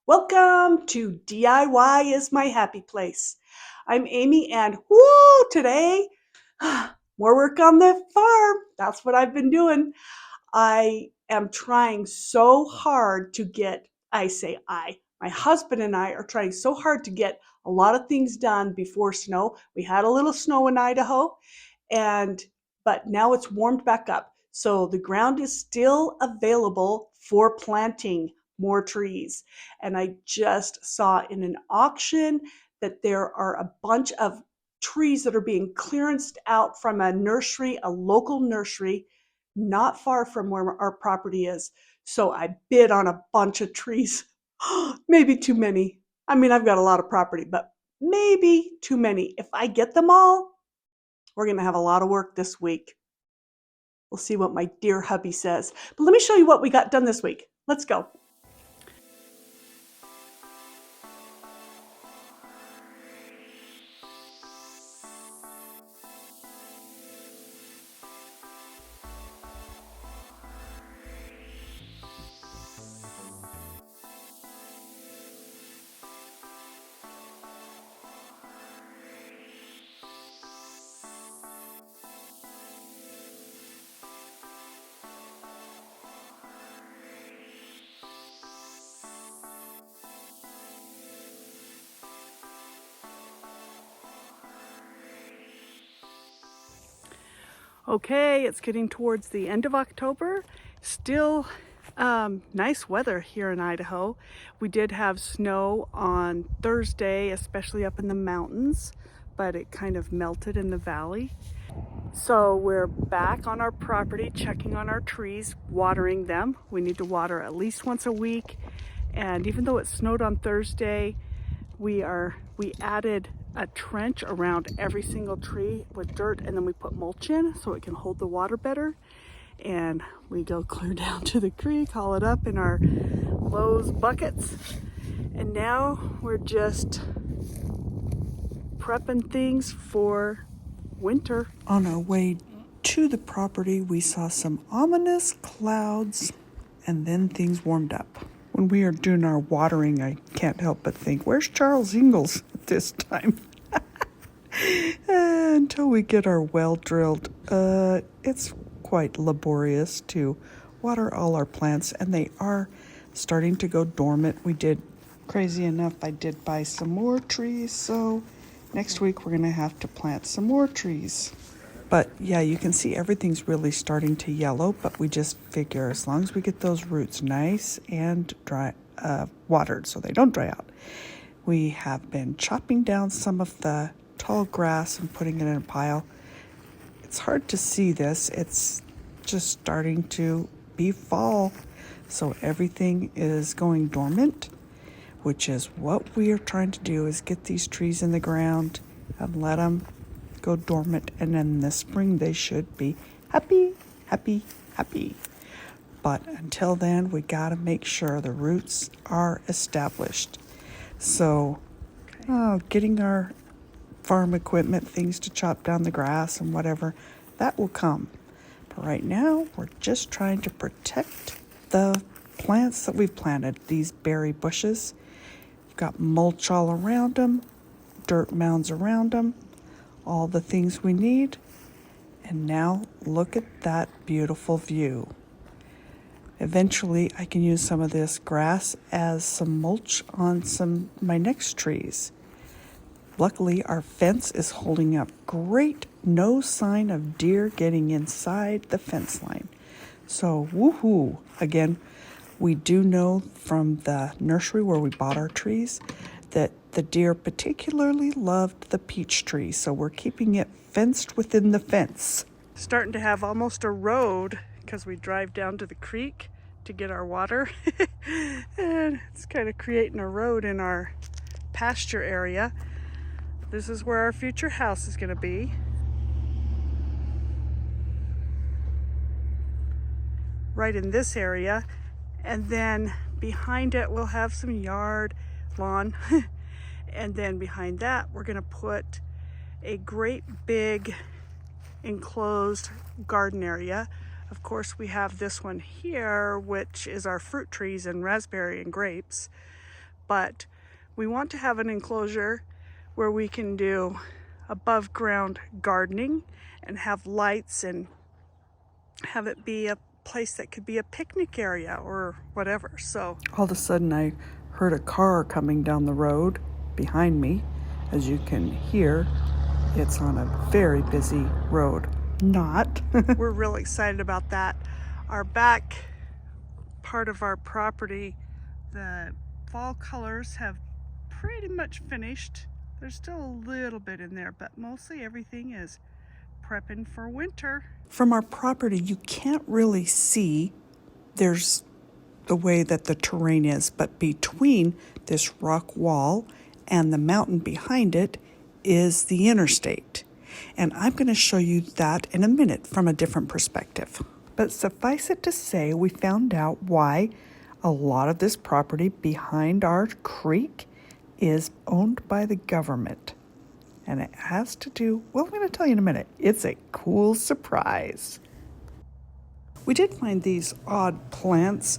Welcome to DIY is my happy place. I'm Amy and whoo, today more work on the farm. That's what I've been doing. I am trying so hard to my husband and I are trying so hard to get a lot of things done before snow. We had a little snow in Idaho and but now it's warmed back up. So the ground is still available for planting more trees. And I just saw in an auction that there are a bunch of trees that are being clearanced out from a local nursery, not far from where our property is. So I bid on a bunch of trees. Maybe too many. I mean, I've got a lot of property, but maybe too many. If I get them all, we're going to have a lot of work this week. We'll see what my dear hubby says. But let me show you what we got done this week. Let's go. Okay, it's getting towards the end of October. Still nice weather here in Idaho. We did have snow on Thursday, especially up in the mountains, but it kind of melted in the valley. So we're back on our property, checking on our trees, watering them. We need to water at least once a week. And even though it snowed on Thursday, we added a trench around every single tree with dirt, and then we put mulch in so it can hold the water better. And we go clear down to the creek, haul it up in our Lowe's buckets. And now we're just prepping things for winter. On our way to the property, we saw some ominous clouds, and then things warmed up. When we are doing our watering, I can't help but think, where's Charles Ingalls at this time? Until we get our well drilled, it's quite laborious to water all our plants, and they are starting to go dormant. Crazy enough, I did buy some more trees, so next week we're going to have to plant some more trees. But yeah, you can see everything's really starting to yellow, but we just figure as long as we get those roots nice and dry, watered so they don't dry out. We have been chopping down some of the tall grass and putting it in a pile. It's hard to see this. It's just starting to be fall, so everything is going dormant, which is what we are trying to do, is get these trees in the ground and let them go dormant, and then this spring they should be happy. But until then, we got to make sure the roots are established. So getting our farm equipment, things to chop down the grass and whatever, that will come. But right now, we're just trying to protect the plants that we've planted, these berry bushes. We've got mulch all around them, dirt mounds around them, all the things we need. And now look at that beautiful view. Eventually I can use some of this grass as some mulch on my next trees. Luckily our fence is holding up great. No sign of deer getting inside the fence line. So woohoo. Again, we do know from the nursery where we bought our trees that the deer particularly loved the peach tree, so we're keeping it fenced within the fence. Starting to have almost a road because we drive down to the creek to get our water. And it's kind of creating a road in our pasture area. This is where our future house is going to be. Right in this area. And then behind it we'll have some yard, lawn. And then behind that we're going to put a great big enclosed garden area. Of course, we have this one here, which is our fruit trees and raspberry and grapes. but we want to have an enclosure where we can do above ground gardening and have lights and have it be a place that could be a picnic area or whatever. So all of a sudden I heard a car coming down the road behind me. As you can hear, it's on a very busy road. Not. we're really excited about that. Our back part of our property, the fall colors have pretty much finished. There's still a little bit in there, but mostly everything is prepping for winter. From our property, you can't really see. There's the way that the terrain is, but between this rock wall and the mountain behind it is the interstate. And I'm going to show you that in a minute from a different perspective. But suffice it to say, we found out why a lot of this property behind our creek is owned by the government. And it has to do, well, I'm going to tell you in a minute. It's a cool surprise. We did find these odd plants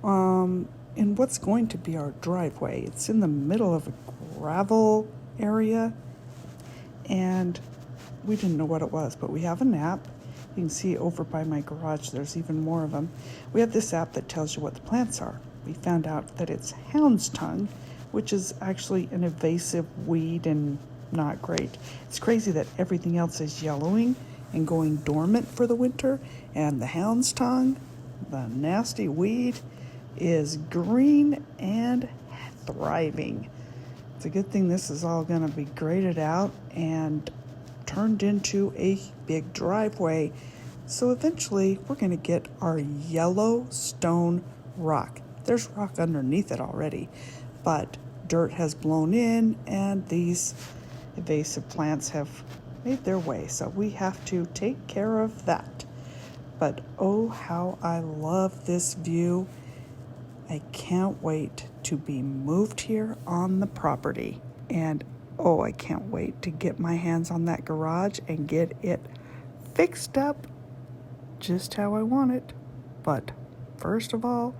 in what's going to be our driveway. It's in the middle of a gravel area, and we didn't know what it was, but we have an app. You can see over by my garage, there's even more of them. We have this app that tells you what the plants are. We found out that it's hound's tongue, which is actually an invasive weed and not great. It's crazy that everything else is yellowing and going dormant for the winter, and the hound's tongue, the nasty weed, is green and thriving. It's a good thing this is all going to be graded out and turned into a big driveway. So eventually we're going to get our Yellowstone rock. There's rock underneath it already, but dirt has blown in and these invasive plants have made their way. So we have to take care of that. But oh, how I love this view. I can't wait to be moved here on the property. And oh, I can't wait to get my hands on that garage and get it fixed up just how I want it. But first of all,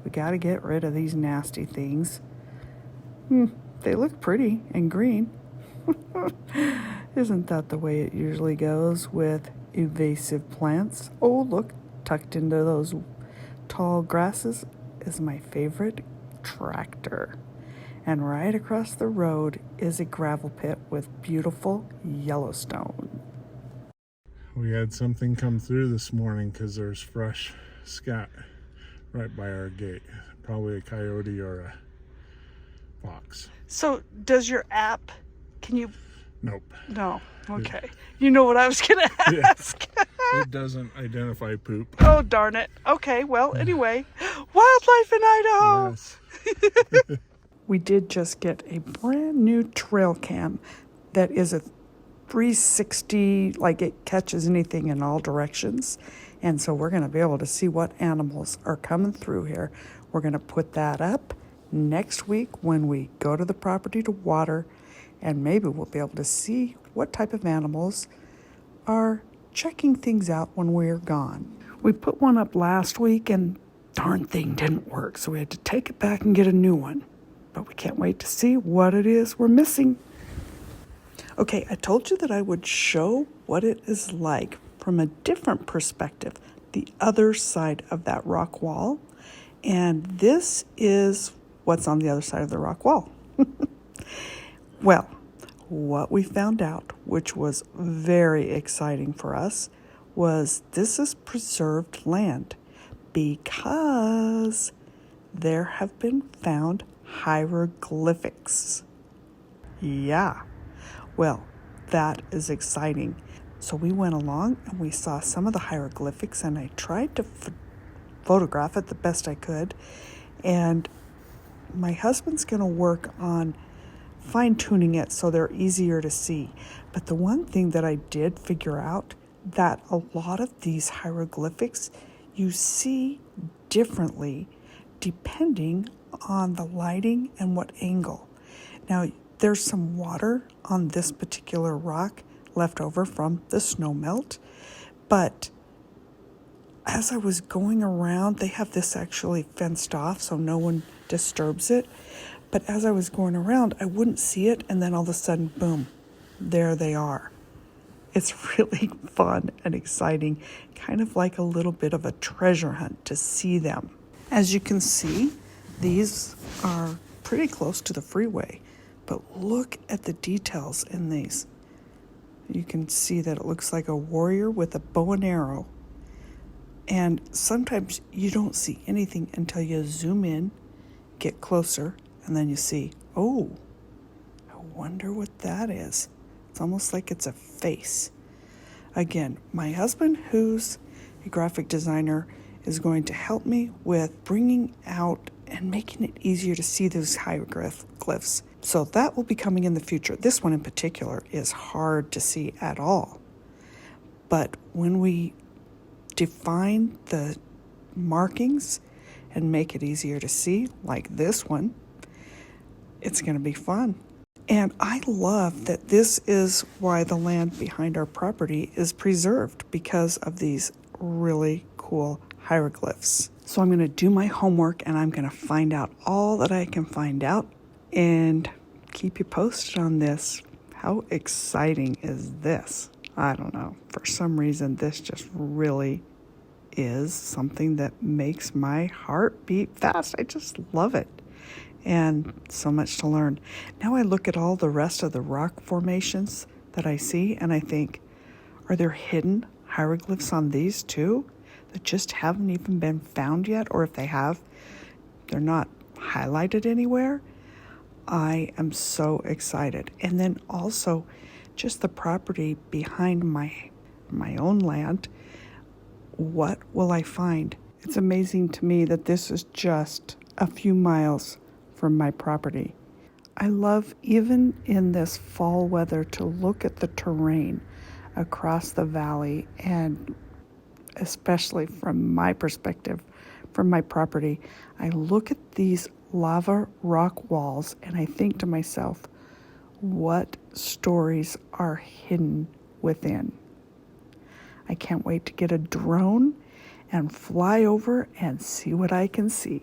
we got to get rid of these nasty things. They look pretty and green. Isn't that the way it usually goes with invasive plants? Oh, look, tucked into those tall grasses is my favorite tractor. And right across the road is a gravel pit with beautiful Yellowstone. We had something come through this morning because there's fresh scat right by our gate. Probably a coyote or a fox. So does your app, can you? Nope. No. Okay. You know what I was going to ask. Yeah. It doesn't identify poop. Oh, darn it. Okay. Well, anyway, wildlife in Idaho. Yes. We did just get a brand new trail cam that is a 360, like it catches anything in all directions. And so we're going to be able to see what animals are coming through here. We're going to put that up next week when we go to the property to water, and maybe we'll be able to see what type of animals are checking things out when we're gone. We put one up last week and darn thing didn't work, so we had to take it back and get a new one. But we can't wait to see what it is we're missing. Okay, I told you that I would show what it is like from a different perspective, the other side of that rock wall. And this is what's on the other side of the rock wall. Well, what we found out, which was very exciting for us, was this is preserved land because there have been found hieroglyphics. Yeah, well, that is exciting. So we went along and we saw some of the hieroglyphics, and I tried to photograph it the best I could. And my husband's going to work on fine-tuning it so they're easier to see. But the one thing that I did figure out, that a lot of these hieroglyphics you see differently depending on the lighting and what angle. Now, there's some water on this particular rock left over from the snow melt, but as I was going around, they have this actually fenced off so no one disturbs it. But as I was going around, I wouldn't see it, and then all of a sudden, boom, there they are. It's really fun and exciting, kind of like a little bit of a treasure hunt to see them. As you can see, these are pretty close to the freeway, but look at the details in these. You can see that it looks like a warrior with a bow and arrow. And sometimes you don't see anything until you zoom in, get closer, and then you see, oh, I wonder what that is. It's almost like it's a face. Again, my husband, who's a graphic designer, is going to help me with bringing out and making it easier to see those hieroglyphs. So that will be coming in the future. This one in particular is hard to see at all. But when we define the markings and make it easier to see, like this one, it's going to be fun. And I love that this is why the land behind our property is preserved, because of these really cool hieroglyphs. So I'm going to do my homework and I'm going to find out all that I can find out and keep you posted on this. How exciting is this? I don't know. For some reason, this just really is something that makes my heart beat fast. I just love it. And so much to learn. Now I look at all the rest of the rock formations that I see and I think, are there hidden hieroglyphs on these too that just haven't even been found yet? Or if they have, they're not highlighted anywhere? I am so excited. And then also just the property behind my own land. What will I find? It's amazing to me that this is just a few miles from my property. I love, even in this fall weather, to look at the terrain across the valley, and especially from my perspective, from my property, I look at these lava rock walls and I think to myself, what stories are hidden within? I can't wait to get a drone and fly over and see what I can see.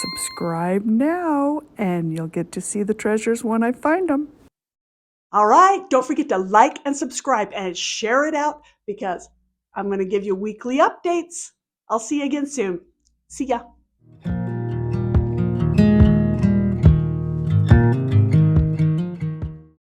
Subscribe now and you'll get to see the treasures when I find them. All right, don't forget to like and subscribe and share it out, because I'm going to give you weekly updates. I'll see you again soon. See ya.